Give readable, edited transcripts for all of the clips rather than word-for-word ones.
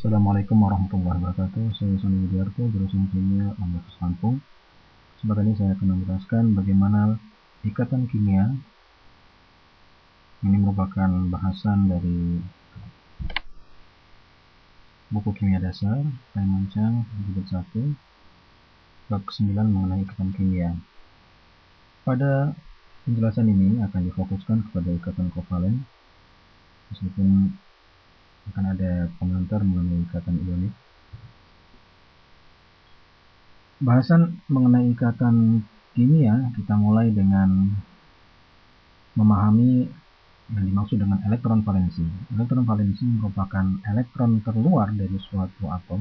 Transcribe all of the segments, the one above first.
Assalamualaikum warahmatullahi wabarakatuh. Saya Sony Widiarto, jurusan Kimia Universitas Lampung. Kesempatan ini saya akan menjelaskan bagaimana ikatan kimia. Ini merupakan bahasan dari buku kimia dasar, Mancang, jilid 1, bab 9 mengenai ikatan kimia. Pada penjelasan ini akan difokuskan kepada ikatan kovalen, meskipun akan ada komentar mengenai ikatan ionik. Bahasan mengenai ikatan kimia kita mulai dengan memahami yang dimaksud dengan elektron valensi. Elektron valensi merupakan elektron terluar dari suatu atom,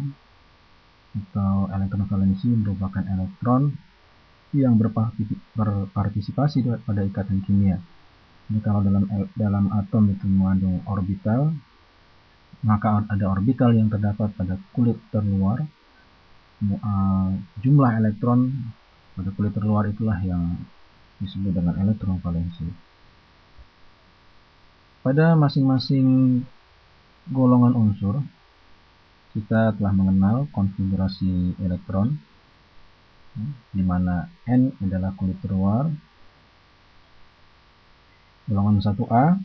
atau elektron valensi merupakan elektron yang berpartisipasi pada ikatan kimia. Jadi kalau dalam atom itu mengandung orbital, maka ada orbital yang terdapat pada kulit terluar. Jumlah elektron pada kulit terluar itulah yang disebut dengan elektron valensi. Pada masing-masing golongan unsur, kita telah mengenal konfigurasi elektron, di mana N adalah kulit terluar. Golongan 1A,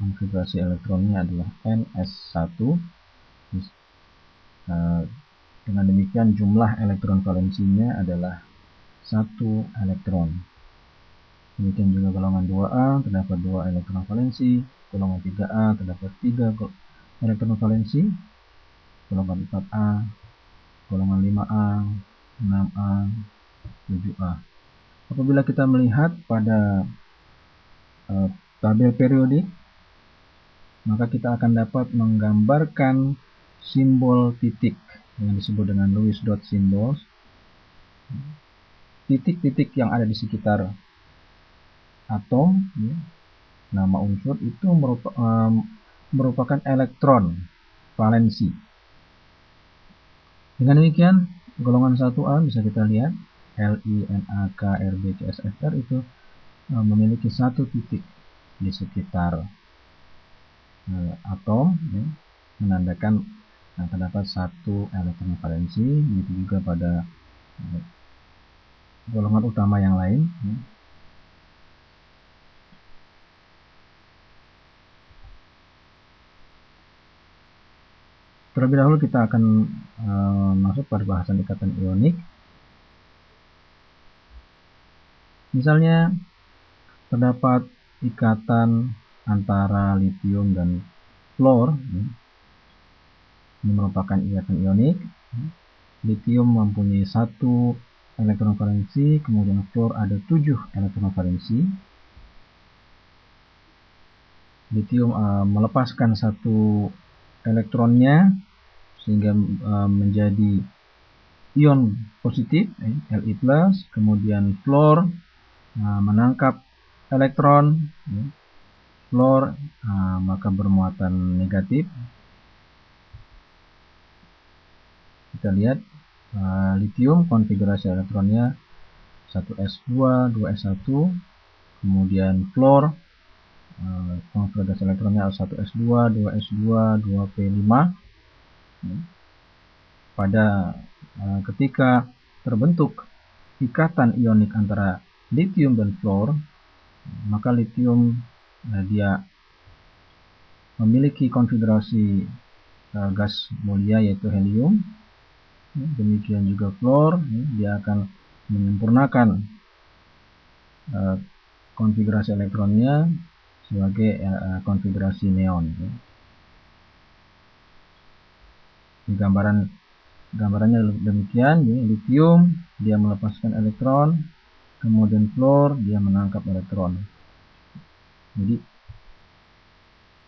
konfigurasi elektronnya adalah Ns1. Dengan demikian jumlah elektron valensinya adalah 1 elektron. Demikian juga golongan 2A terdapat 2 elektron valensi, golongan 3A terdapat 3 elektron valensi, golongan 4A, golongan 5A, 6A, 7A. Apabila kita melihat pada tabel periodik, maka kita akan dapat menggambarkan simbol titik yang disebut dengan Lewis dot symbols. Titik-titik yang ada di sekitar atom, nama unsur itu merupakan elektron valensi. Dengan demikian, golongan 1A bisa kita lihat Li, Na, K, Rb, Cs, Fr itu memiliki 1 titik di sekitar atom, menandakan terdapat 1 elektron valensi. Begitu juga pada golongan utama yang lain. Terlebih dahulu kita akan masuk pada bahasan ikatan ionik. Misalnya terdapat ikatan antara litium dan fluor. Ini merupakan ikatan ionik. Litium mempunyai 1 elektron valensi, kemudian fluor ada 7 elektron valensi. Litium melepaskan 1 elektronnya sehingga menjadi ion positif, Li+, kemudian fluor menangkap elektron, fluor maka bermuatan negatif. Kita lihat litium konfigurasi elektronnya 1s2, 2s1, kemudian fluor konfigurasi elektronnya 1s2, 2s2, 2p5. Pada ketika terbentuk ikatan ionik antara litium dan fluor, maka litium dia memiliki konfigurasi gas mulia yaitu helium. Demikian juga fluor, dia akan menyempurnakan konfigurasi elektronnya sebagai konfigurasi neon. Gambarannya demikian. Litium dia melepaskan elektron, kemudian fluor dia menangkap elektron. Jadi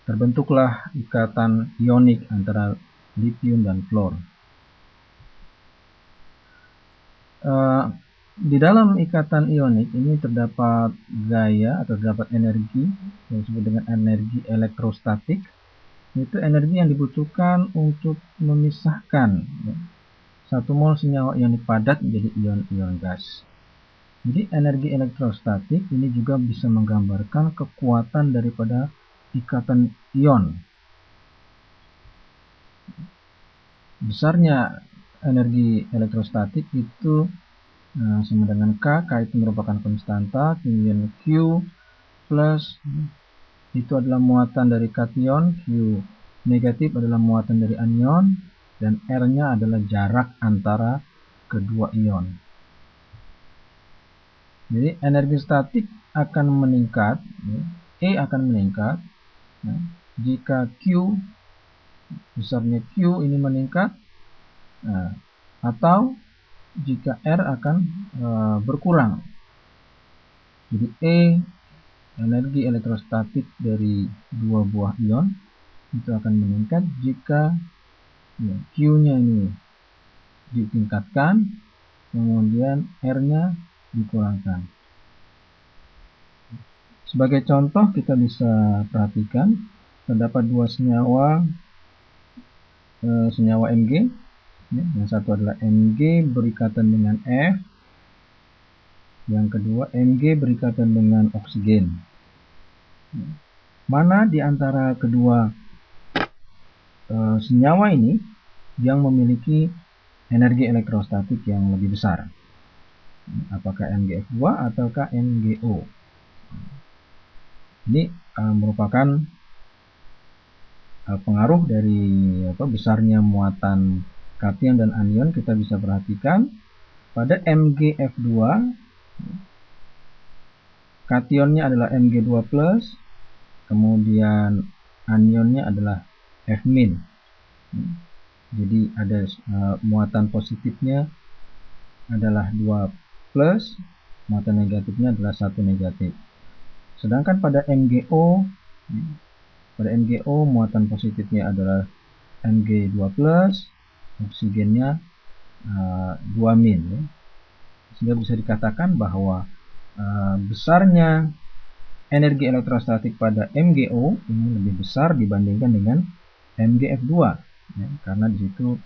terbentuklah ikatan ionik antara litium dan fluor. Di dalam ikatan ionik ini terdapat gaya atau terdapat energi yang disebut dengan energi elektrostatik. Itu energi yang dibutuhkan untuk memisahkan 1 mol senyawa ionik padat menjadi ion-ion gas. Jadi energi elektrostatik ini juga bisa menggambarkan kekuatan daripada ikatan ion. besarnya energi elektrostatik itu sama dengan K itu merupakan konstanta, kemudian Q plus itu adalah muatan dari kation, Q negatif adalah muatan dari anion, dan R-nya adalah jarak antara kedua ion. Jadi energi statik akan meningkat, E akan meningkat jika Q, besarnya Q ini meningkat, atau jika R akan berkurang. Jadi E, energi elektrostatik dari dua buah ion itu akan meningkat jika Q-nya ini ditingkatkan, kemudian R-nya dikurangkan. Sebagai contoh kita bisa perhatikan terdapat dua senyawa Mg. Yang satu adalah Mg berikatan dengan F, yang kedua Mg berikatan dengan oksigen. Mana di antara kedua senyawa ini yang memiliki energi elektrostatik yang lebih besar? Apakah MgF2 ataukah MgO? Ini merupakan pengaruh dari besarnya muatan kation dan anion. Kita bisa perhatikan pada MgF2 kationnya adalah Mg2+, kemudian anionnya adalah F-. Jadi ada muatan positifnya adalah 2+, muatan negatifnya adalah 1 negatif. Sedangkan pada MgO muatan positifnya adalah Mg2+, oksigennya 2-. Sehingga bisa dikatakan bahwa besarnya energi elektrostatik pada MgO ini lebih besar dibandingkan dengan MgF2, karena di situ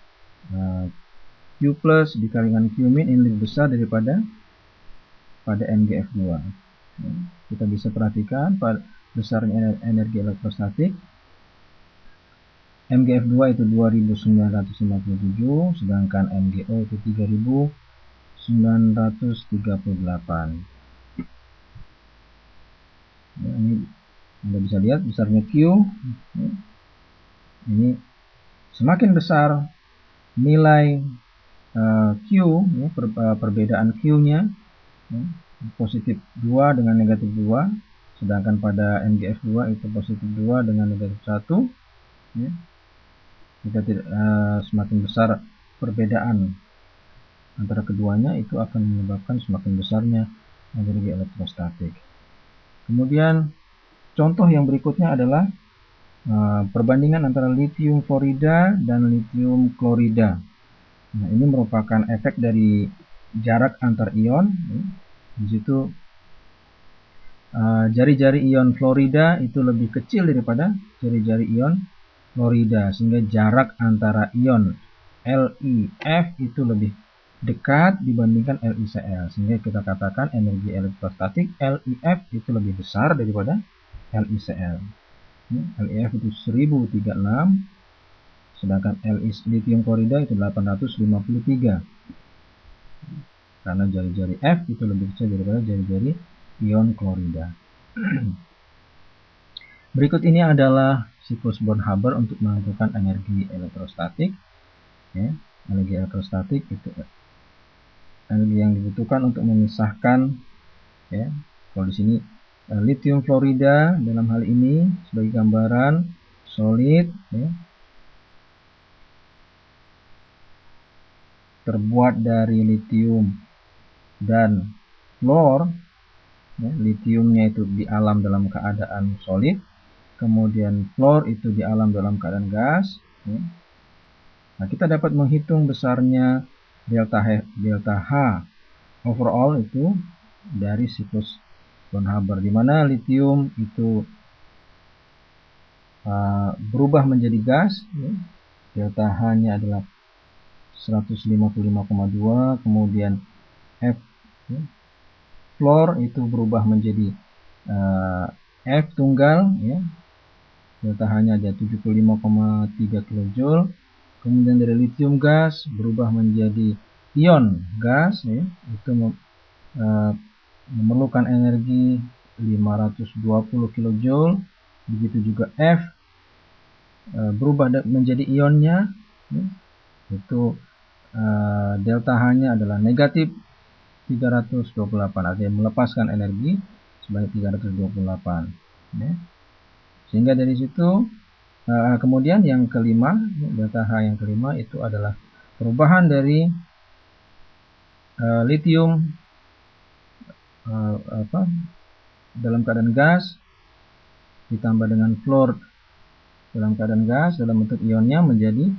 Q+ dikali dengan Q- ini lebih besar daripada pada MgF2. Kita bisa perhatikan pada besarnya energi elektrostatik. MgF2 itu 2957, sedangkan MgO itu 3938. Ini Anda bisa lihat besarnya Q. Ini semakin besar nilai Q, perbedaan Q-nya, positif 2 dengan negatif 2, sedangkan pada MgF2 itu positif 2 dengan negatif 1. Jika semakin besar perbedaan antara keduanya, itu akan menyebabkan semakin besarnya energi elektrostatik. Kemudian contoh yang berikutnya adalah perbandingan antara lithium fluorida dan lithium klorida. Nah, ini merupakan efek dari jarak antar ion. Di situ jari-jari ion fluorida itu lebih kecil daripada jari-jari ion klorida, sehingga jarak antara ion LiF itu lebih dekat dibandingkan LiCl, sehingga kita katakan energi elektrostatik LiF itu lebih besar daripada LiCl. LiF itu 1036, sedangkan lithium klorida itu 853, karena jari-jari F itu lebih kecil daripada jari-jari ion klorida. Berikut ini adalah siklus Born-Haber untuk menentukan energi elektrostatik. Energi elektrostatik itu energi yang dibutuhkan untuk memisahkan, kalau di sini lithium fluorida dalam hal ini sebagai gambaran solid, terbuat dari litium dan fluor. Litiumnya itu di alam dalam keadaan solid, kemudian fluor itu di alam dalam keadaan gas. Nah, kita dapat menghitung besarnya delta H overall itu dari siklus Born-Haber, di mana litium itu berubah menjadi gas, delta H-nya adalah 155,2, kemudian F fluor itu berubah menjadi F tunggal, delta H-nya ada 75,3 kJ, Kemudian dari litium gas berubah menjadi ion gas, ya, itu memerlukan energi 520 kJ. Begitu juga F berubah menjadi ionnya, ya, itu delta H-nya adalah negatif 328, artinya melepaskan energi sebanyak 328, ya. Sehingga dari situ kemudian yang kelima, delta H yang kelima itu adalah perubahan dari litium dalam keadaan gas ditambah dengan fluor dalam keadaan gas dalam bentuk ionnya menjadi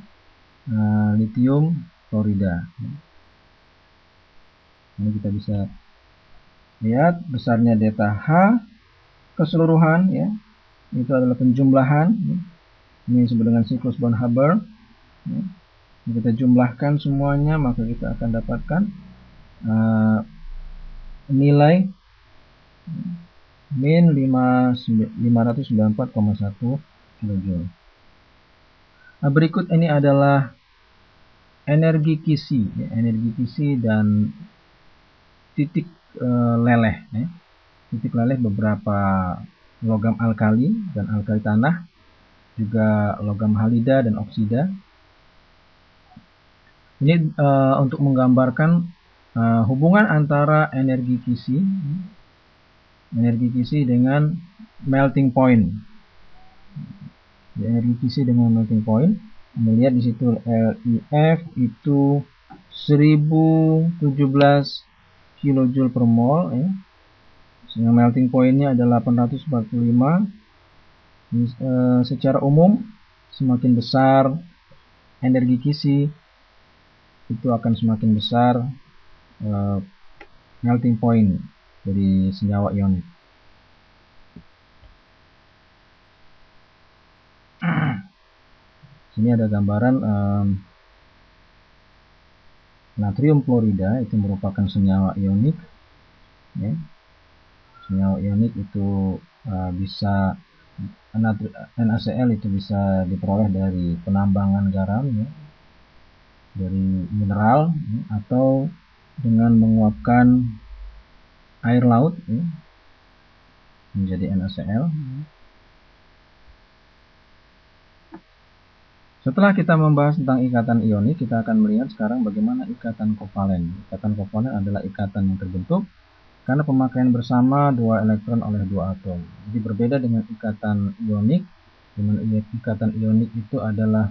litium fluorida. Ini kita bisa lihat besarnya delta H keseluruhan, ya, itu adalah penjumlahan, ya. Ini disebut dengan siklus Born-Haber, ya. Kita jumlahkan semuanya, maka kita akan dapatkan nilai min 594,1 kJ. Nah, berikut ini adalah energi kisi, ya, energi kisi dan titik leleh, ya. Titik leleh beberapa logam alkali dan alkali tanah, juga logam halida dan oksida. Ini untuk menggambarkan hubungan antara energi kisi dengan melting point. Energi kisi dengan melting point. Melihat di situ LIF itu 1017 kJ per mol, ya. Sehingga melting pointnya adalah 845. Secara umum semakin besar energi kisi itu akan semakin besar melting point dari senyawa ionik. Sini ada gambaran natrium klorida, itu merupakan senyawa ionik, ya. Senyawa ionik itu bisa NaCl itu bisa diperoleh dari penambangan garam, ya, dari mineral, ya, atau dengan menguapkan air laut, ya, menjadi NaCl. Setelah kita membahas tentang ikatan ionik, kita akan melihat sekarang bagaimana ikatan kovalen. Ikatan kovalen adalah ikatan yang terbentuk karena pemakaian bersama dua elektron oleh dua atom. Jadi berbeda dengan ikatan ionik. Dengan ikatan ionik itu adalah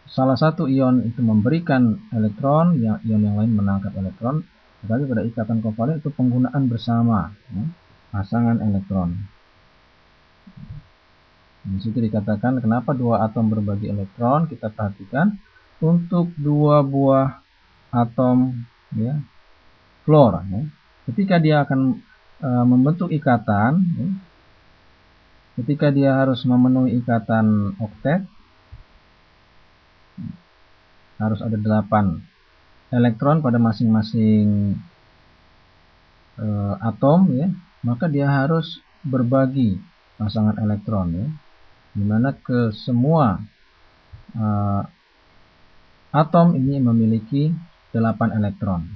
salah satu ion itu memberikan elektron, ion yang lain menangkap elektron. Tetapi pada ikatan kovalen itu penggunaan bersama, ya, pasangan elektron. Di situ dikatakan kenapa dua atom berbagi elektron. Kita perhatikan untuk dua buah atom, ya, fluor, ya, ketika dia akan membentuk ikatan, ya, ketika dia harus memenuhi ikatan oktet, harus ada 8 elektron pada masing-masing atom, ya, maka dia harus berbagi pasangan elektron, ya, dimana ke semua atom ini memiliki 8 elektron.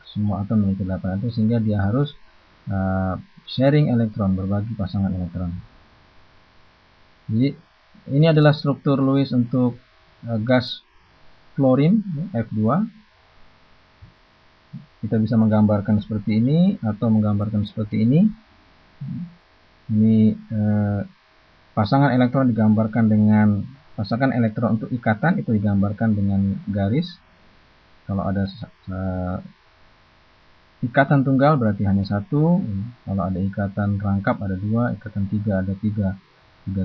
Semua atom memiliki 8 elektron, sehingga dia harus sharing elektron, berbagi pasangan elektron. Jadi ini adalah struktur Lewis untuk gas fluorin, ya, F2. Kita bisa menggambarkan seperti ini atau menggambarkan seperti ini. Ini pasangan elektron digambarkan dengan pasangan elektron untuk ikatan itu digambarkan dengan garis. Kalau ada ikatan tunggal berarti hanya satu. Kalau ada ikatan rangkap ada 2, ikatan 3 ada 3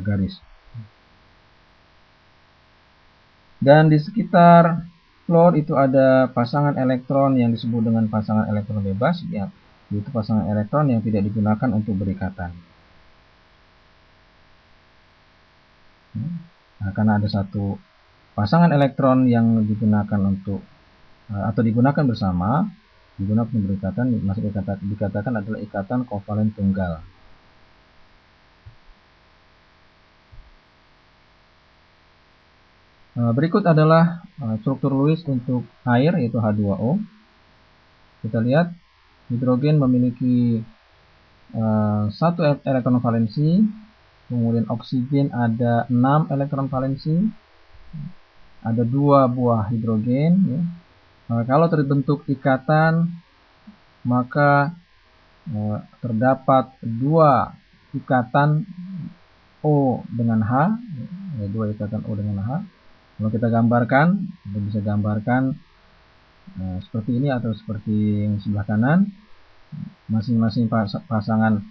garis. Dan di sekitar fluor itu ada pasangan elektron yang disebut dengan pasangan elektron bebas, ya, yaitu pasangan elektron yang tidak digunakan untuk berikatan. Nah, karena ada satu pasangan elektron yang digunakan untuk atau digunakan bersama, digunakan untuk berikatan, masuk dikatakan adalah ikatan kovalen tunggal. Berikut adalah struktur Lewis untuk air, yaitu H2O. Kita lihat hidrogen memiliki satu elektron valensi, kemudian oksigen ada 6 elektron valensi, ada 2 buah hidrogen. Ya. Kalau terbentuk ikatan, maka terdapat 2 ikatan O dengan H, ya, 2 ikatan O dengan H. Kalau kita gambarkan, kita bisa gambarkan seperti ini atau seperti yang sebelah kanan. Masing-masing pasangan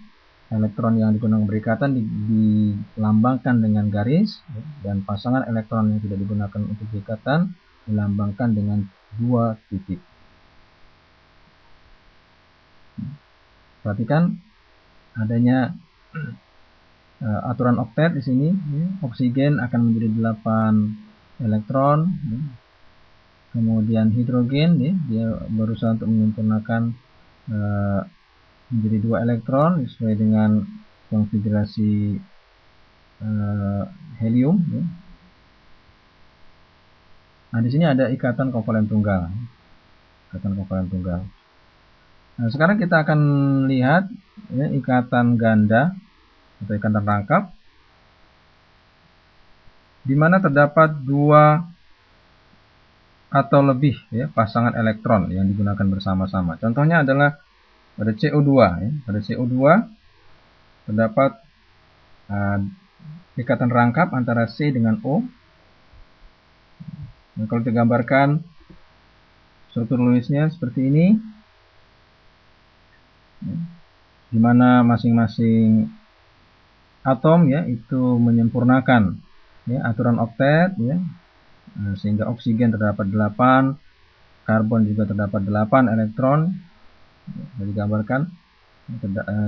elektron yang digunakan berikatan dilambangkan dengan garis, dan pasangan elektron yang tidak digunakan untuk berikatan dilambangkan dengan 2 titik. Perhatikan adanya aturan oktet di sini. Oksigen akan menjadi 8 elektron, kemudian hidrogen dia berusaha untuk menyempurnakan menjadi 2 elektron sesuai dengan konfigurasi helium. Nah, di sini ada ikatan kovalen tunggal. Nah, sekarang kita akan lihat ikatan ganda atau ikatan rangkap, di mana terdapat 2 atau lebih pasangan elektron yang digunakan bersama-sama. Contohnya adalah pada CO2. Pada CO2 terdapat ikatan rangkap antara C dengan O. Nah, kalau kita gambarkan struktur Lewisnya seperti ini, di mana masing-masing atom itu menyempurnakan aturan oktet, sehingga oksigen terdapat 8, karbon juga terdapat 8 elektron, digambarkan,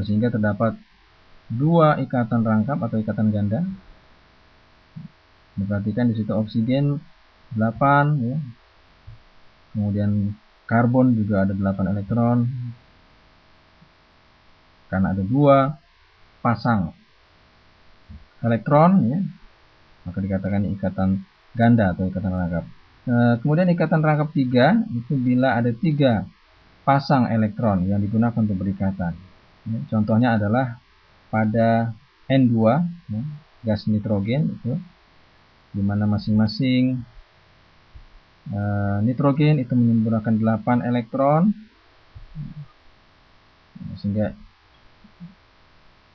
sehingga terdapat 2 ikatan rangkap atau ikatan ganda. Perhatikan di situ oksigen 8, kemudian karbon juga ada 8 elektron, karena ada 2 pasang elektron, maka dikatakan ikatan ganda atau ikatan rangkap. Kemudian ikatan rangkap 3 itu bila ada 3 pasang elektron yang digunakan untuk berikatan. Contohnya adalah pada N2, gas nitrogen itu, di mana masing-masing nitrogen itu menggunakan 8 elektron, sehingga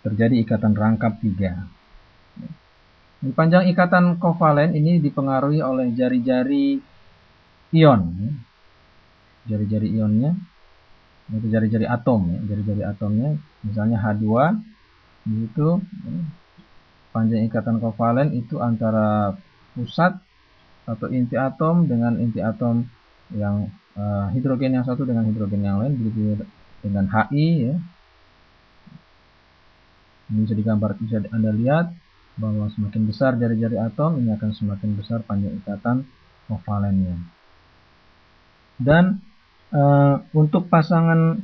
terjadi ikatan rangkap 3. Di panjang ikatan kovalen ini dipengaruhi oleh jari-jari ion, jari-jari ionnya, yaitu jari-jari atom, jari-jari atomnya, misalnya H2, itu panjang ikatan kovalen itu antara pusat atau inti atom dengan inti atom yang hidrogen yang satu dengan hidrogen yang lain, begitu dengan HI. Ini bisa digambar, bisa Anda lihat bahwa semakin besar jari-jari atom, ini akan semakin besar panjang ikatan kovalennya. Dan untuk pasangan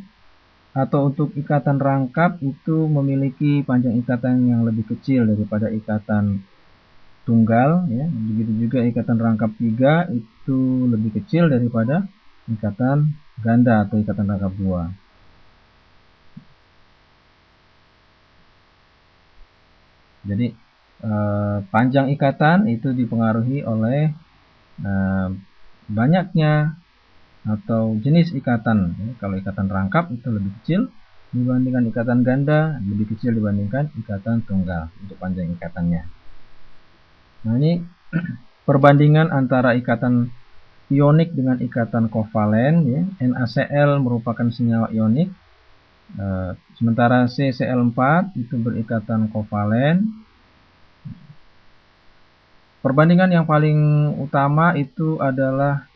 atau untuk ikatan rangkap itu memiliki panjang ikatan yang lebih kecil daripada ikatan tunggal. Begitu juga ikatan rangkap 3 itu lebih kecil daripada ikatan ganda atau ikatan rangkap 2. Jadi panjang ikatan itu dipengaruhi oleh banyaknya atau jenis ikatan. Kalau ikatan rangkap itu lebih kecil dibandingkan ikatan ganda, lebih kecil dibandingkan ikatan tunggal untuk panjang ikatannya. Nah, ini perbandingan antara ikatan ionik dengan ikatan kovalen. NaCl merupakan senyawa ionik, sementara CCl4 itu berikatan kovalen. Perbandingan yang paling utama itu adalah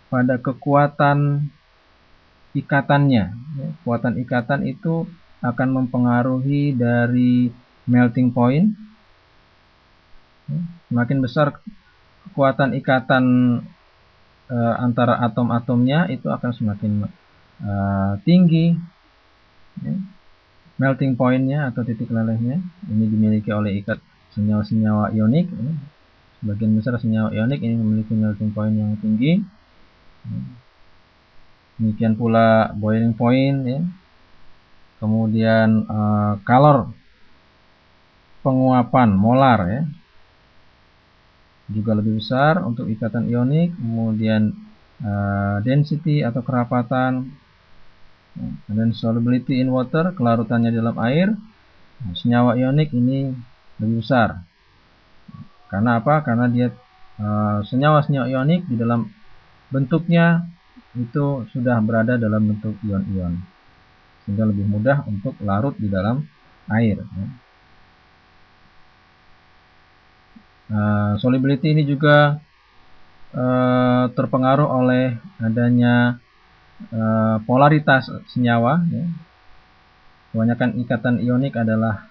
pada kekuatan ikatannya. Kekuatan ikatan itu akan mempengaruhi dari melting point. Semakin besar kekuatan ikatan antara atom-atomnya, itu akan semakin tinggi melting pointnya atau titik lelehnya. Ini dimiliki oleh senyawa-senyawa ionik. Sebagian besar senyawa ionik ini memiliki melting point yang tinggi. Demikian pula boiling point, ya. Kemudian kalor penguapan molar, ya, juga lebih besar untuk ikatan ionik. Kemudian density atau kerapatan, dan solubility in water, kelarutannya dalam air. Senyawa ionik ini lebih besar. Karena apa? Karena dia senyawa-senyawa ionik di dalam bentuknya itu sudah berada dalam bentuk ion-ion, sehingga lebih mudah untuk larut di dalam air. Solubility ini juga terpengaruh oleh adanya polaritas senyawa, ya. Kebanyakan ikatan ionik adalah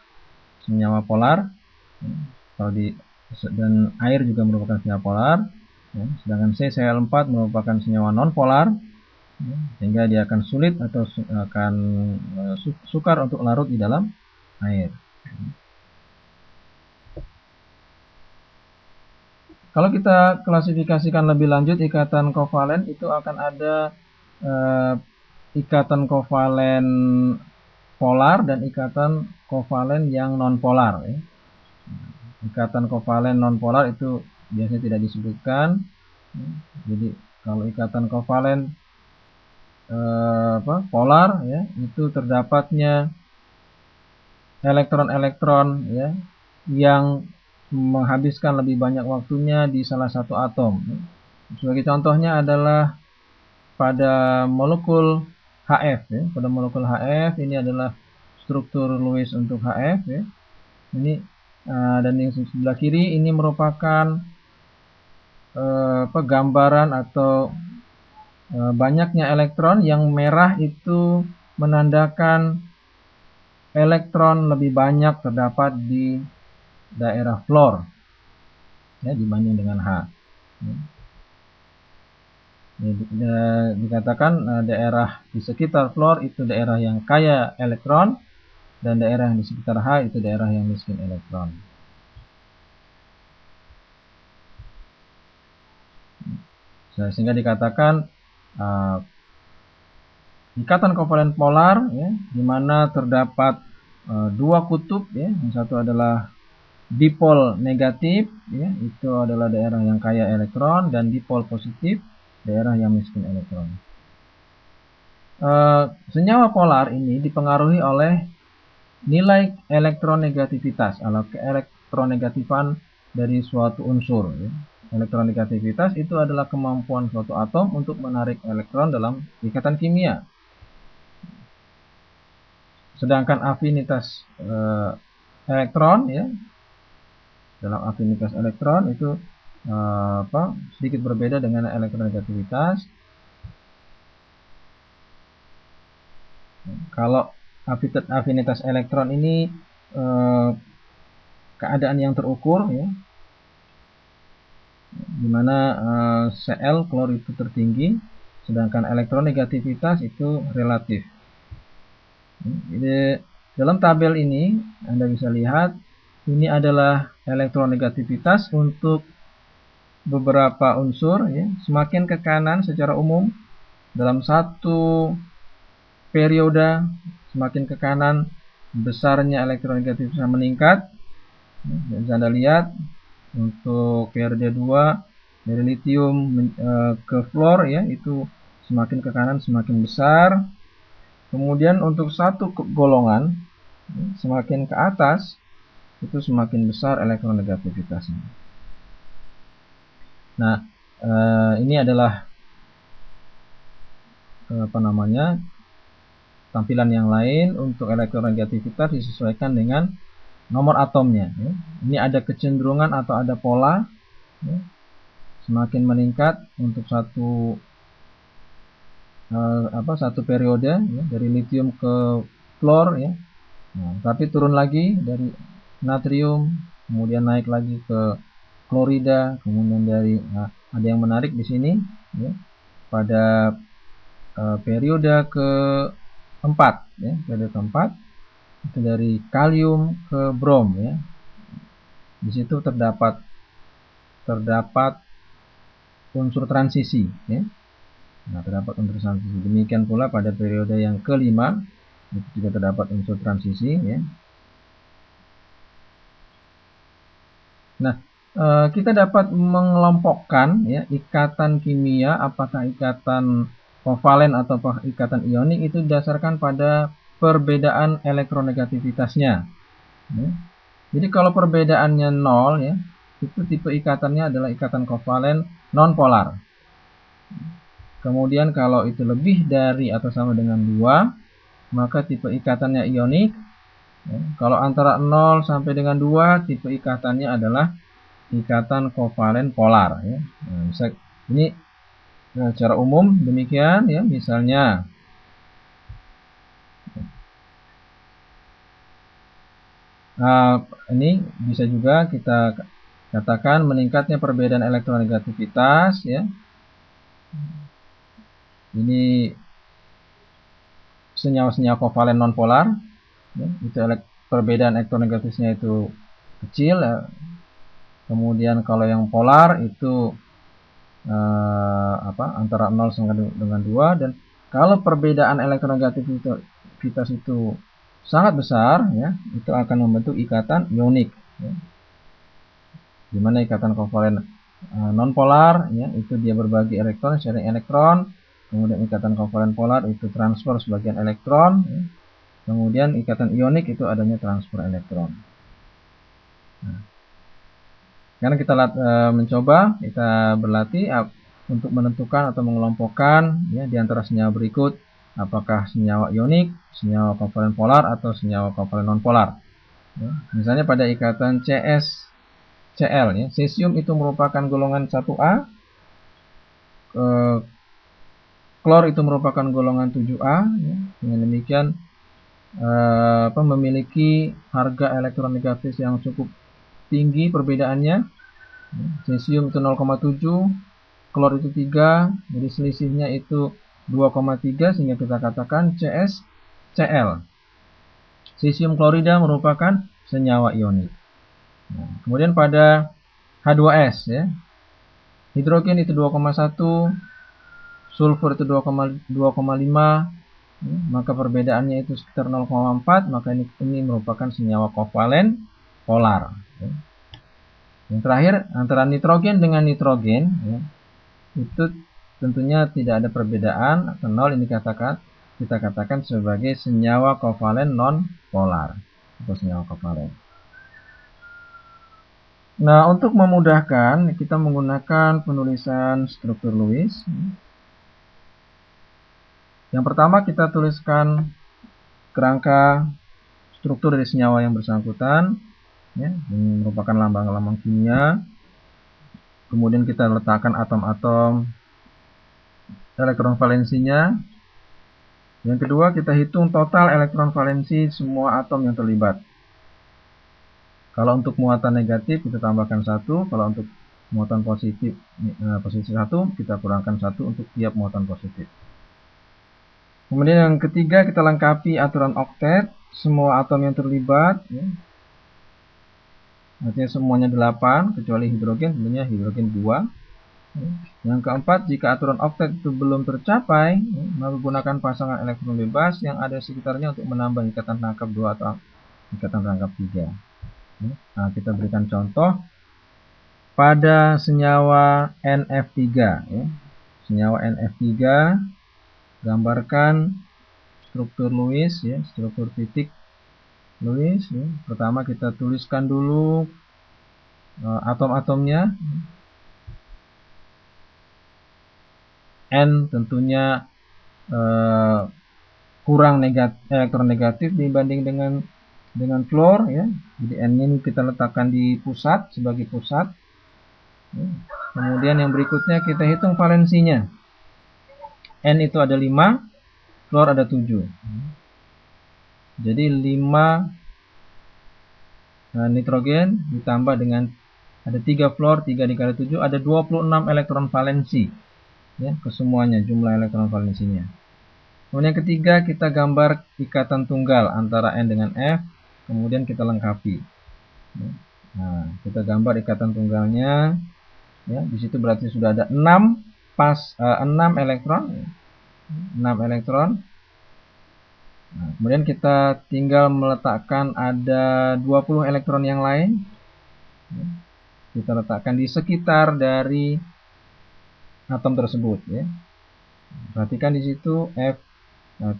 senyawa polar, ya. Dan air juga merupakan senyawa polar, ya. Sedangkan CCl4 merupakan senyawa non-polar, ya, sehingga dia akan sulit atau akan sukar untuk larut di dalam air. Kalau kita klasifikasikan lebih lanjut ikatan kovalen, itu akan ada ikatan kovalen polar dan ikatan kovalen yang non-polar, ya. Ikatan kovalen non-polar itu biasanya tidak disebutkan. Jadi kalau ikatan kovalen polar, ya, itu terdapatnya elektron-elektron, ya, yang menghabiskan lebih banyak waktunya di salah satu atom. Sebagai contohnya adalah pada molekul HF, ya. Pada molekul HF ini adalah struktur Lewis untuk HF, ya. Ini dan yang sebelah kiri ini merupakan gambaran atau banyaknya elektron. Yang merah itu menandakan elektron lebih banyak terdapat di daerah fluor, ya, dibanding dengan H. Dikatakan daerah di sekitar fluor itu daerah yang kaya elektron, dan daerah yang di sekitar H itu daerah yang miskin elektron. Sehingga dikatakan ikatan kovalen polar, ya, di mana terdapat dua kutub, ya. Yang satu adalah dipol negatif, ya, itu adalah daerah yang kaya elektron, dan dipol positif daerah yang miskin elektron. Senyawa polar ini dipengaruhi oleh nilai elektronegativitas atau keelektronegatifan dari suatu unsur, ya. Elektronegativitas itu adalah kemampuan suatu atom untuk menarik elektron dalam ikatan kimia. Sedangkan afinitas elektron, ya, dalam afinitas elektron itu sedikit berbeda dengan elektronegativitas. Kalau afinitas elektron ini keadaan yang terukur, ya, dimana Cl klor itu tertinggi, sedangkan elektronegativitas itu relatif. Jadi dalam tabel ini Anda bisa lihat ini adalah elektronegativitas untuk beberapa unsur, ya. Semakin ke kanan secara umum dalam satu periode, semakin ke kanan besarnya elektronegativitas meningkat. Bisa Anda lihat untuk periode 2 dari litium ke fluor, ya, itu semakin ke kanan semakin besar. Kemudian untuk satu golongan, ya, semakin ke atas itu semakin besar elektronegativitasnya. Nah, ini adalah tampilan yang lain untuk elektronegativitas disesuaikan dengan nomor atomnya, ya. Ini ada kecenderungan atau ada pola, ya, semakin meningkat untuk satu periode, ya, dari litium ke fluor, ya. Nah, tapi turun lagi dari natrium, kemudian naik lagi ke klorida, kemudian dari ada yang menarik di sini, ya, pada periode keempat, ya, periode keempat itu dari kalium ke brom, ya. Di situ terdapat terdapat unsur transisi, ya. Nah, terdapat unsur transisi. Demikian pula pada periode yang kelima itu juga terdapat unsur transisi, ya. Nah, kita dapat mengelompokkan, ya, ikatan kimia, apakah ikatan kovalen atau ikatan ionik itu didasarkan pada perbedaan elektronegativitasnya. Ya. Jadi kalau perbedaannya 0, ya, itu tipe ikatannya adalah ikatan kovalen nonpolar. Kemudian kalau itu lebih dari atau sama dengan 2, maka tipe ikatannya ionik. Ya. Kalau antara 0 sampai dengan 2, tipe ikatannya adalah ikatan kovalen polar, ya. Nah, ini secara umum demikian, ya. Misalnya ini bisa juga kita katakan meningkatnya perbedaan elektronegativitas, ya. Ini senyawa-senyawa kovalen nonpolar, ya. Itu perbedaan elektronegativitasnya itu kecil, ya. Kemudian kalau yang polar itu antara 0 sampai dengan 2, dan kalau perbedaan elektronegativitas itu sangat besar, ya, itu akan membentuk ikatan ionik, ya. Dimana ikatan kovalen nonpolar, ya, itu dia berbagi elektron, sharing elektron. Kemudian ikatan kovalen polar itu transfer sebagian elektron, ya. Kemudian ikatan ionik itu adanya transfer elektron. Nah, karena kita mencoba, kita berlatih untuk menentukan atau mengelompokkan, ya, di antara senyawa berikut, apakah senyawa ionik, senyawa kovalen polar, atau senyawa kovalen nonpolar. Ya, misalnya pada ikatan CsCl, ya, cesium itu merupakan golongan 1A, klor itu merupakan golongan 7A, ya. Dengan demikian memiliki harga elektronegatif yang cukup tinggi perbedaannya. Cesium itu 0,7, klor itu 3, jadi selisihnya itu 2,3, sehingga kita katakan CsCl. Cesium klorida merupakan senyawa ionik. Nah, kemudian pada H2S, ya, hidrogen itu 2,1, sulfur itu 2,5, ya, maka perbedaannya itu sekitar 0,4, maka ini merupakan senyawa kovalen polar, ya. Yang terakhir, antara nitrogen dengan nitrogen, ya, itu tentunya tidak ada perbedaan atau 0, ini kita katakan sebagai senyawa kovalen non-polar atau senyawa kovalen. Nah, untuk memudahkan, kita menggunakan penulisan struktur Lewis. Yang pertama kita tuliskan kerangka struktur dari senyawa yang bersangkutan, ya, ini merupakan lambang-lambang kimia. Kemudian kita letakkan atom-atom elektron valensinya. Yang kedua, kita hitung total elektron valensi semua atom yang terlibat. Kalau untuk muatan negatif kita tambahkan 1, kalau untuk muatan positif 1, kita kurangkan 1 untuk tiap muatan positif. Kemudian yang ketiga, kita lengkapi aturan oktet semua atom yang terlibat, ya. Artinya semuanya 8 kecuali hidrogen, tentunya hidrogen 2. Yang keempat, jika aturan oktet itu belum tercapai, maka gunakan pasangan elektron bebas yang ada sekitarnya untuk menambah ikatan rangkap 2 atau ikatan rangkap 3. Nah, kita berikan contoh pada senyawa NF3, ya. Senyawa NF3, gambarkan struktur Lewis, ya, struktur titik Lewis, ya. Pertama kita tuliskan dulu atom-atomnya. N tentunya kurang elektron negatif dibanding dengan fluor, ya. Jadi N ini kita letakkan di pusat sebagai pusat. Ya. Kemudian yang berikutnya kita hitung valensinya. N itu ada 5, fluor ada 7. Jadi 5 nitrogen ditambah dengan ada 3 fluor, 3 dikali 7, ada 26 elektron valensi, ya, kesemuanya jumlah elektron valensinya. Kemudian yang ketiga, kita gambar ikatan tunggal antara N dengan F, kemudian kita lengkapi. Nah, kita gambar ikatan tunggalnya. Ya, di situ berarti sudah ada 6 elektron, 6 elektron. Nah, kemudian kita tinggal meletakkan ada 20 elektron yang lain. Kita letakkan di sekitar dari atom tersebut, ya. Perhatikan di situ F. Nah,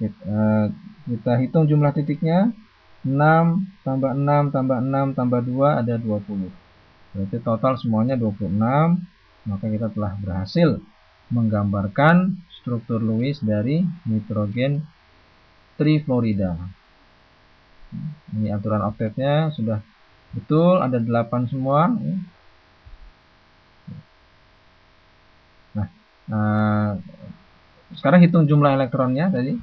kita hitung jumlah titiknya. 6 tambah 6 tambah 6 tambah 2 ada 20. Berarti total semuanya 26. Maka kita telah berhasil menggambarkan struktur Lewis dari nitrogen trifluorida. Ini aturan oktetnya sudah betul, ada 8 semua. Nah, sekarang hitung jumlah elektronnya tadi.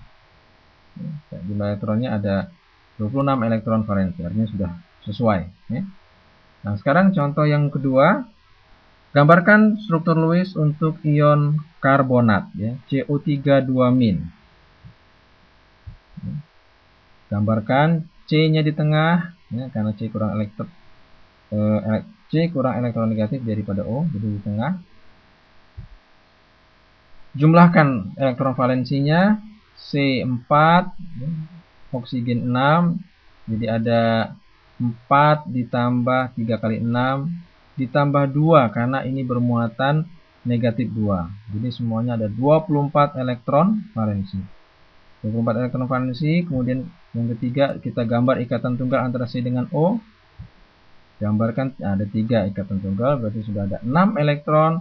Jumlah elektronnya ada 26 elektron valensi, artinya sudah sesuai. Nah, sekarang contoh yang kedua, gambarkan struktur Lewis untuk ion karbonat, ya, CO3 2-. Gambarkan C-nya di tengah, ya, karena C kurang elektron negatif daripada O, jadi di tengah. Jumlahkan elektron valensinya, C4, oksigen 6, jadi ada 4 ditambah 3 kali 6 ditambah 2 karena ini bermuatan negatif 2. Jadi semuanya ada 24 elektron valensi. 24 elektron valensi. Kemudian yang ketiga kita gambar ikatan tunggal antara C dengan O. Gambarkan ada 3 ikatan tunggal, berarti sudah ada 6 elektron.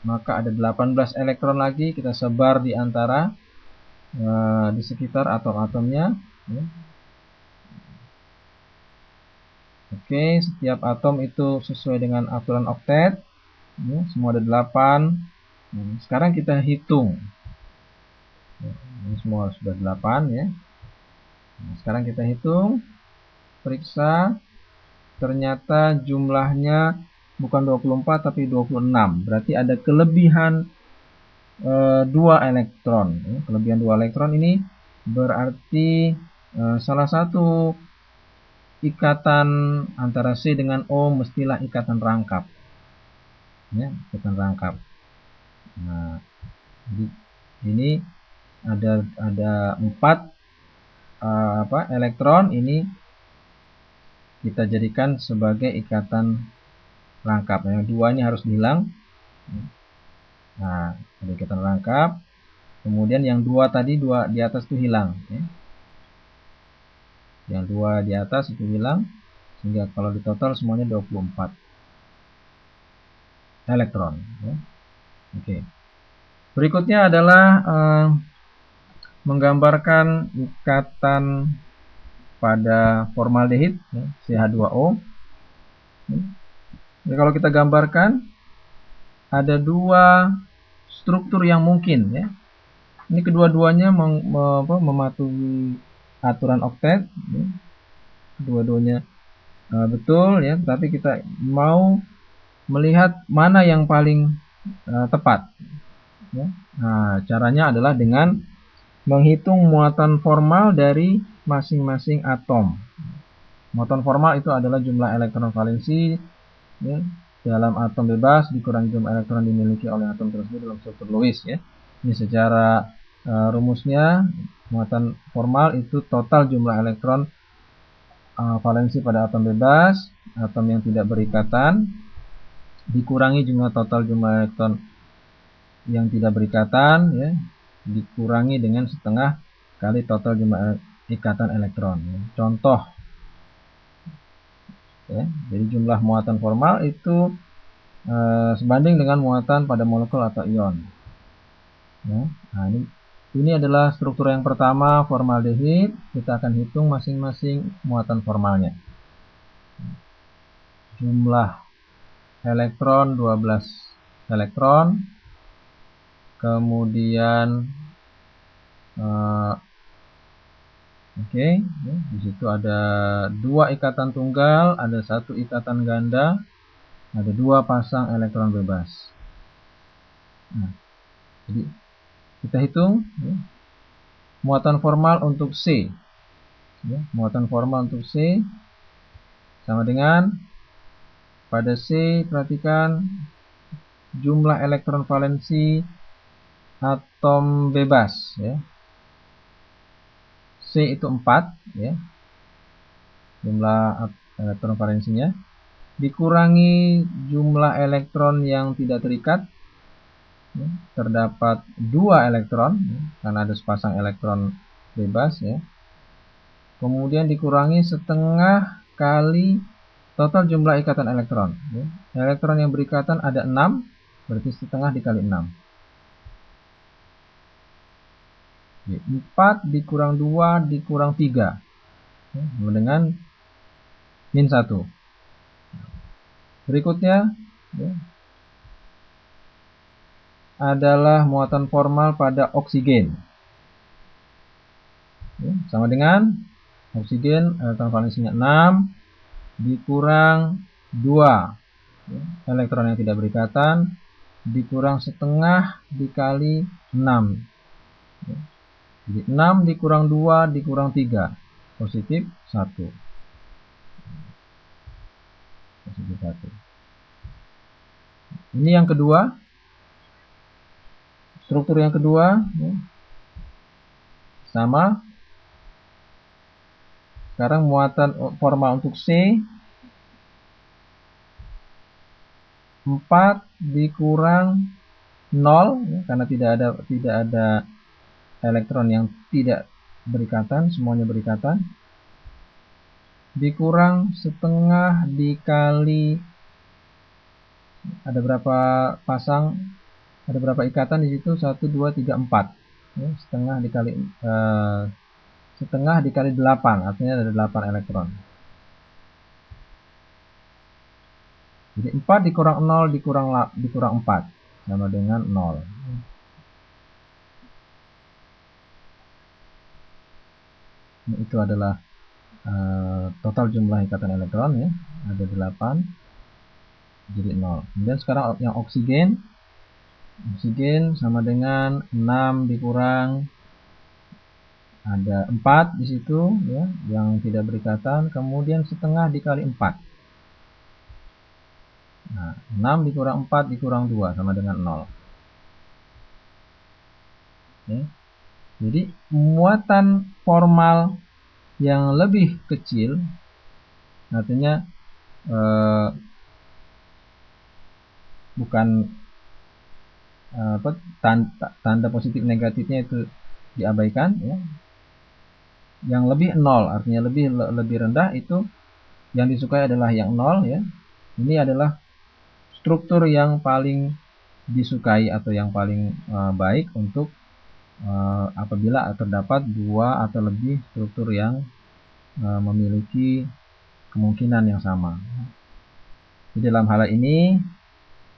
Maka ada 18 elektron lagi kita sebar di antara di sekitar atom-atomnya. Oke, setiap atom itu sesuai dengan aturan oktet. Semua ada 8. Sekarang kita hitung. Ini semua sudah 8, ya. Sekarang kita hitung, periksa. Ternyata jumlahnya bukan 24 tapi 26. Berarti ada kelebihan 2 elektron. Kelebihan 2 elektron ini berarti salah satu ikatan antara C dengan O mestilah ikatan rangkap. Ya, ikatan rangkap. Nah, jadi ini ada 4 elektron, ini kita jadikan sebagai ikatan rangkap. Yang 2 ini harus hilang. Nah, ada ikatan rangkap. Kemudian yang 2 tadi, 2 di atas itu hilang, ya. Yang 2 di atas itu hilang, sehingga kalau di total semuanya 24 elektron, ya. Oke. Berikutnya adalah menggambarkan ikatan pada formaldehid, ya, CH2O. Jadi kalau kita gambarkan ada 2 struktur yang mungkin, ya. Ini kedua-duanya mematuhi aturan oktet, ya. Kedua-duanya betul, ya, tapi kita mau melihat mana yang paling tepat, ya. Nah, caranya adalah dengan menghitung muatan formal dari masing-masing atom. Muatan formal itu adalah jumlah elektron valensi, ya, dalam atom bebas dikurangi jumlah elektron dimiliki oleh atom tersebut dalam struktur Lewis, ya. Ini secara rumusnya, muatan formal itu total jumlah elektron valensi pada atom bebas, atom yang tidak berikatan, dikurangi total jumlah elektron yang tidak berikatan, ya, dikurangi dengan setengah kali total jumlah ikatan elektron, ya. Contoh, ya, jadi jumlah muatan formal itu sebanding dengan muatan pada molekul atau ion, ya. Nah, ini adalah struktur yang pertama, formaldehid. Kita akan hitung masing-masing muatan formalnya. Jumlah elektron 12 elektron. Kemudian oke, ya, di situ ada 2 ikatan tunggal, ada 1 ikatan ganda, ada 2 pasang elektron bebas. Nah, jadi kita hitung, ya, muatan formal untuk C, ya, muatan formal untuk C sama dengan pada C, perhatikan jumlah elektron valensi atom bebas ya. C itu 4 ya. Jumlah elektron valensinya dikurangi jumlah elektron yang tidak terikat ya, terdapat 2 elektron ya, karena ada sepasang elektron bebas ya. Kemudian dikurangi setengah kali total jumlah ikatan elektron ya. Elektron yang berikatan ada 6, berarti setengah dikali 6 ya, 4 dikurang 2 dikurang 3 ya, dengan min 1. Berikutnya ya, adalah muatan formal pada oksigen ya, sama dengan oksigen elektron valensinya 6 dikurang 2 ya, elektron yang tidak berikatan dikurang setengah dikali 6 ya. Jadi 6 dikurang 2 dikurang 3 positif 1 positif 1. Ini yang kedua, struktur yang kedua ya, sama. Sekarang muatan formal untuk C 4 dikurang 0 ya, karena tidak ada elektron yang tidak berikatan, semuanya berikatan, dikurang setengah dikali ada berapa pasang, ada berapa ikatan di situ, 1 2 3 4 ya, setengah dikali 8, artinya ada 8 elektron. Jadi 4 dikurang 0 dikurang 4 sama dengan 0. Itu adalah total jumlah ikatan elektron ya, ada 8 jadi 0. Kemudian sekarang yang oksigen sama dengan 6 dikurang ada 4 di situ ya, yang tidak berikatan, kemudian setengah dikali 4. Nah, 6 dikurang 4 dikurang 2 sama dengan 0. Ya. Jadi muatan formal yang lebih kecil artinya bukan tanda positif negatifnya itu diabaikan ya. Yang lebih 0 artinya lebih rendah, itu yang disukai adalah yang 0 ya. Ini adalah struktur yang paling disukai atau yang paling baik untuk apabila terdapat 2 atau lebih struktur yang memiliki kemungkinan yang sama. Di dalam hal ini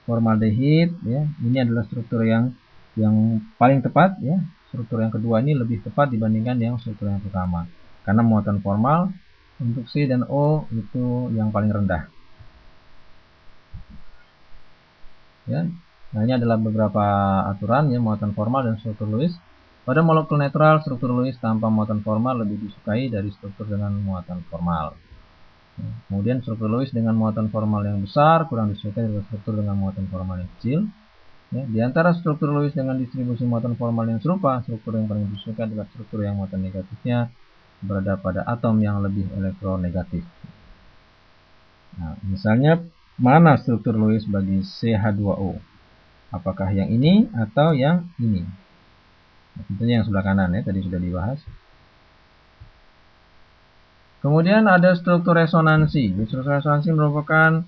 formaldehid ya, ini adalah struktur yang paling tepat ya. Struktur yang kedua ini lebih tepat dibandingkan yang struktur yang pertama, karena muatan formal untuk C dan O itu yang paling rendah ya. Nah, ini adalah beberapa aturan ya, muatan formal dan struktur Lewis. Pada molekul netral, struktur Lewis tanpa muatan formal lebih disukai dari struktur dengan muatan formal. Kemudian struktur Lewis dengan muatan formal yang besar kurang disukai dari struktur dengan muatan formal yang kecil. Ya, di antara struktur Lewis dengan distribusi muatan formal yang serupa, struktur yang paling disukai adalah struktur yang muatan negatifnya berada pada atom yang lebih elektronegatif. Nah, misalnya mana struktur Lewis bagi CH2O? Apakah yang ini atau yang ini? Nah, tentunya yang sebelah kanan ya, tadi sudah dibahas. Kemudian ada struktur resonansi. Struktur resonansi merupakan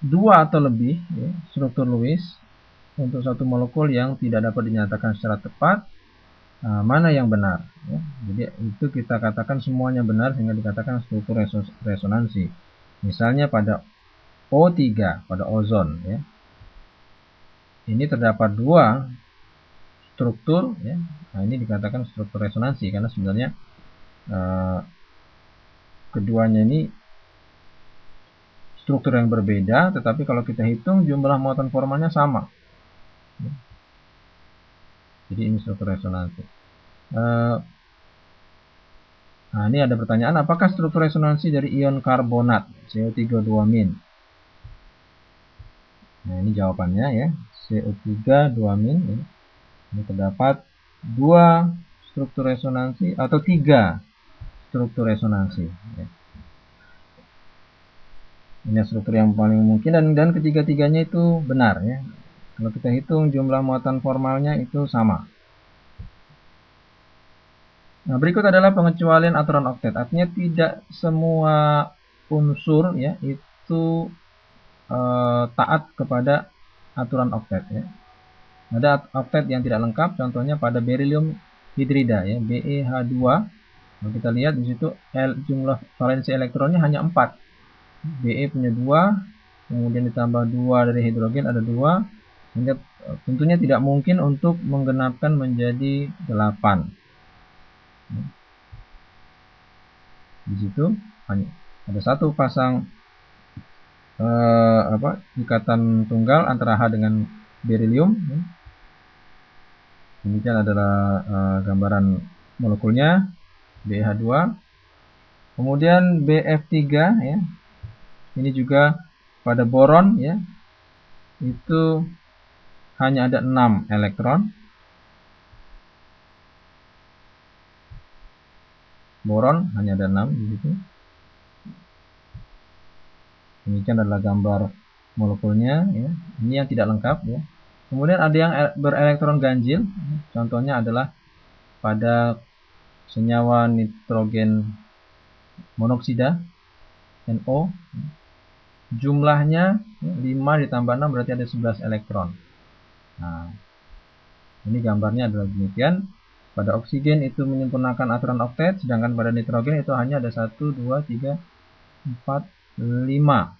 dua atau lebih ya, struktur Lewis untuk satu molekul yang tidak dapat dinyatakan secara tepat mana yang benar ya. Jadi itu kita katakan semuanya benar sehingga dikatakan struktur resonansi. Misalnya pada O3, pada ozon ya, ini terdapat 2 struktur ya. Nah, ini dikatakan struktur resonansi karena sebenarnya keduanya ini struktur yang berbeda, tetapi kalau kita hitung jumlah muatan formalnya sama. Jadi ini struktur resonansi. Nah, ini ada pertanyaan, apakah struktur resonansi dari ion karbonat CO3 2-? Nah, ini jawabannya ya. CO3 2-. Ya. Ini terdapat 2 struktur resonansi atau 3 struktur resonansi. Ya. Ini struktur yang paling mungkin dan ketiga-tiganya itu benar ya. Kalau kita hitung jumlah muatan formalnya itu sama. Nah, berikut adalah pengecualian aturan oktet. Artinya tidak semua unsur ya itu taat kepada aturan oktet ya. Ada oktet yang tidak lengkap, contohnya pada beryllium hidrida ya, BeH2. Kalau kita lihat di situ jumlah valensi elektronnya hanya 4. Be punya 2, kemudian ditambah 2 dari hidrogen ada 2, sehingga tentunya tidak mungkin untuk menggenapkan menjadi 8. Di situ hanya ada satu pasang ikatan tunggal antara H dengan beryllium. Demikian adalah gambaran molekulnya BeH2. Kemudian Bf3 ya. Ini juga pada boron ya. Itu hanya ada 6 elektron. Boron hanya ada 6 di situ. Demikian adalah gambar molekulnya ya. Ini yang tidak lengkap ya. Kemudian ada yang berelektron ganjil. Contohnya adalah pada senyawa nitrogen monoksida NO. Jumlahnya 5 ditambah 6 berarti ada 11 elektron. Nah, ini gambarnya adalah demikian. Pada oksigen itu menyempurnakan aturan oktet, sedangkan pada nitrogen itu hanya ada 1, 2, 3, 4, 5.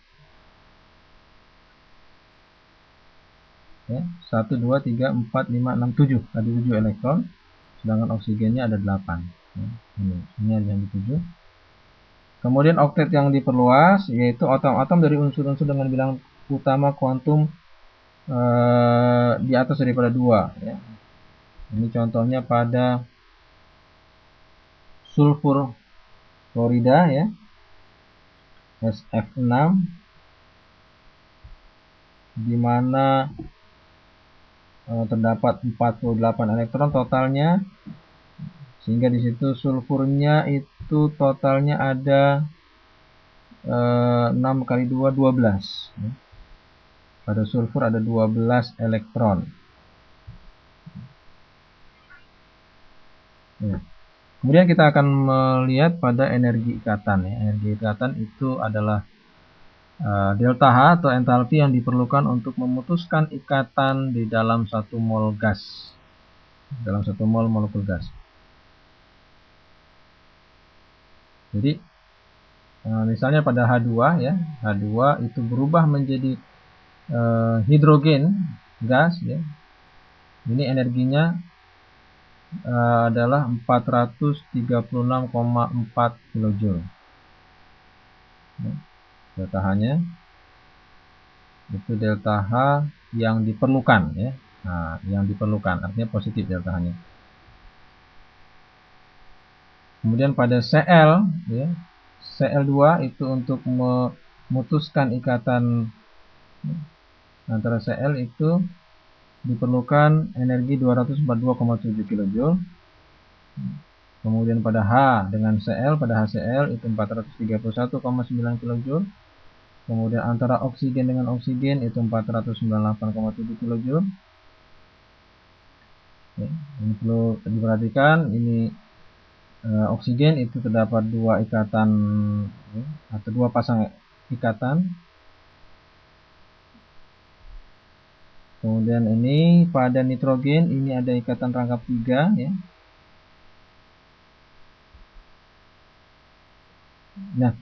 Ya, 1, 2, 3, 4, 5, 6, 7. Ada 7 elektron, sedangkan oksigennya ada 8. Ya, ini ada yang 7. Kemudian oktet yang diperluas, yaitu atom-atom dari unsur-unsur dengan bilangan utama kuantum di atas daripada 2. Ya. Ini contohnya pada sulfur klorida ya, SF6, di mana terdapat 48 elektron totalnya, sehingga di situ sulfurnya itu totalnya ada 6 kali 2 12. Ya. Pada sulfur ada 12 elektron. Ya. Kemudian kita akan melihat pada energi ikatan. Ya. Energi ikatan itu adalah delta H atau entalpi yang diperlukan untuk memutuskan ikatan di dalam 1 mol gas. Dalam 1 mol molekul gas. Jadi misalnya pada H2 ya, H2 itu berubah menjadi hidrogen gas ya. Ini energinya adalah 436,4 kJ. Ya, delta H-nya itu delta H yang diperlukan ya. Nah, yang diperlukan artinya positif delta H-nya. Kemudian pada Cl ya, Cl2 itu untuk memutuskan ikatan antara Cl itu diperlukan energi 242,7 kJ. Kemudian pada H dengan Cl, pada HCl itu 431,9 kJ. Kemudian antara oksigen dengan oksigen itu 498,7 kJ. Ya, ini perlu diperhatikan, ini oksigen itu terdapat 2 ikatan ya, atau 2 pasang ikatan. Kemudian ini pada nitrogen ini ada ikatan rangkap 3 ya. Nah,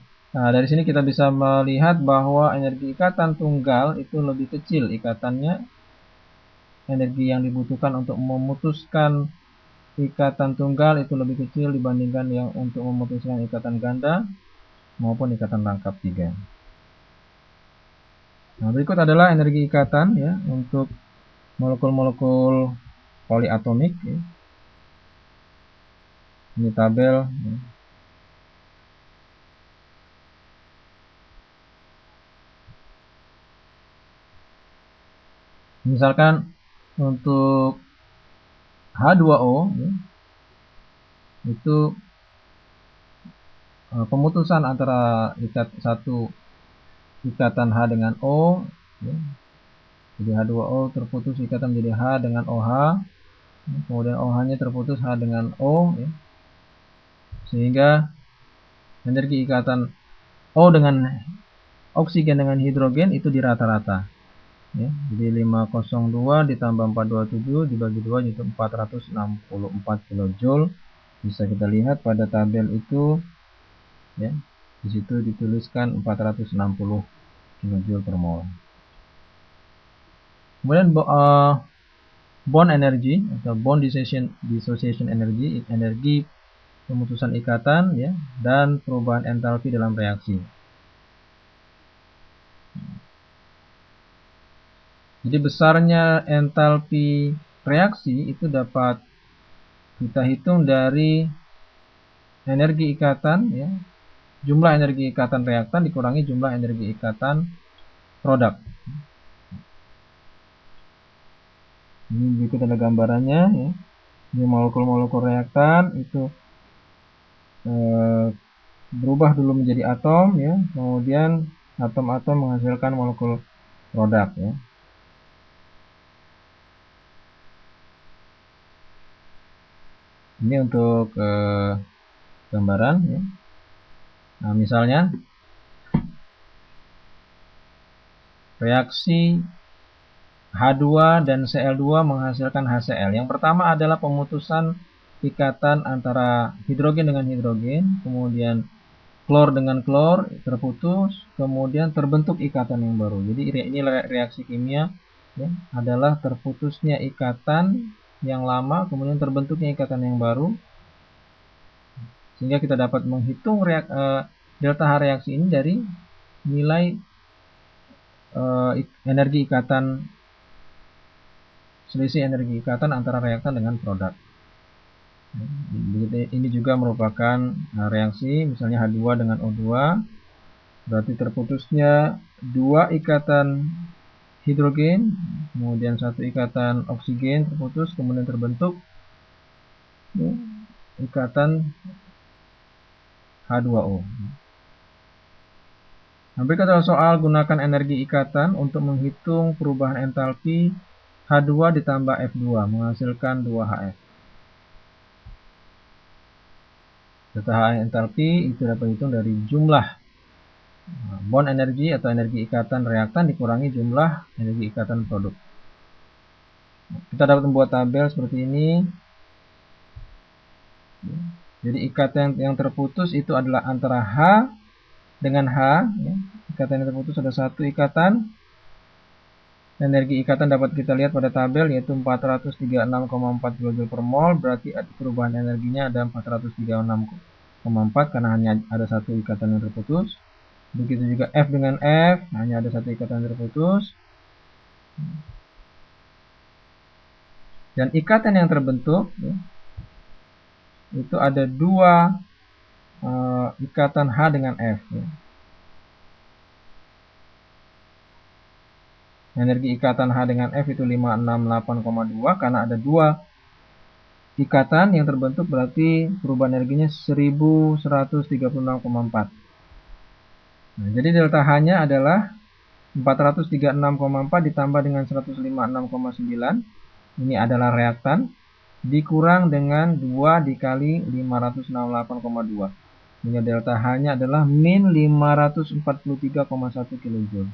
dari sini kita bisa melihat bahwa energi ikatan tunggal itu lebih kecil ikatannya. Energi yang dibutuhkan untuk memutuskan ikatan tunggal itu lebih kecil dibandingkan yang untuk memutuskan ikatan ganda maupun ikatan rangkap 3. Nah, berikut adalah energi ikatan ya untuk molekul-molekul poliatomik ya. Ini tabel ya. Misalkan untuk H2O ya, itu pemutusan antara satu ikatan H dengan O ya. Jadi H2O terputus ikatan menjadi H dengan OH, kemudian OH-nya terputus H dengan O ya. Sehingga energi ikatan O dengan oksigen dengan hidrogen itu di rata-rata ya. Jadi 502 ditambah 427 dibagi 2 yaitu 464 kJ. Bisa kita lihat pada tabel itu ya. Di situ dituliskan 460 kJ per mol. Kemudian bond energy atau bond dissociation energy, energi pemutusan ikatan ya, dan perubahan entalpi dalam reaksi. Jadi besarnya entalpi reaksi itu dapat kita hitung dari energi ikatan ya, jumlah energi ikatan reaktan dikurangi jumlah energi ikatan produk. Ini berikut ada gambarannya ya. Ini molekul-molekul reaktan itu berubah dulu menjadi atom ya, kemudian atom-atom menghasilkan molekul produk ya. Ini untuk gambaran ya. Nah, misalnya reaksi H2 dan Cl2 menghasilkan HCl. Yang pertama adalah pemutusan ikatan antara hidrogen dengan hidrogen, kemudian klor dengan klor terputus, kemudian terbentuk ikatan yang baru. Jadi ini reaksi kimia ya, adalah terputusnya ikatan yang lama, kemudian terbentuknya ikatan yang baru, sehingga kita dapat menghitung delta H reaksi ini dari nilai energi ikatan, selisih energi ikatan antara reaktan dengan produk. Ini juga merupakan reaksi misalnya H2 dengan O2, berarti terputusnya dua ikatan hidrogen, kemudian satu ikatan oksigen terputus, kemudian terbentuk ya, ikatan H2O. Nah, berikut adalah soal gunakan energi ikatan untuk menghitung perubahan entalpi H2 ditambah F2 menghasilkan 2HF. Delta H entalpi itu dapat dihitung dari jumlah bond energi atau energi ikatan reaktan dikurangi jumlah energi ikatan produk. Kita dapat membuat tabel seperti ini. Jadi ikatan yang terputus itu adalah antara H dengan H ya. Ikatan yang terputus ada satu ikatan. Energi ikatan dapat kita lihat pada tabel yaitu 436,4 kJ per mol, berarti perubahan energinya ada 436,4 karena hanya ada satu ikatan yang terputus. Begitu juga F dengan F, hanya ada satu ikatan yang terputus. Dan ikatan yang terbentuk ya, itu ada dua ikatan H dengan F ya. Energi ikatan H dengan F itu 568,2 karena ada dua ikatan yang terbentuk, berarti perubahan energinya 1136,4. Nah, jadi delta H-nya adalah 436,4 ditambah dengan 156,9. Ini adalah reaktan dikurang dengan 2 dikali 568,2. Sehingga delta H-nya adalah min 543,1 kJ.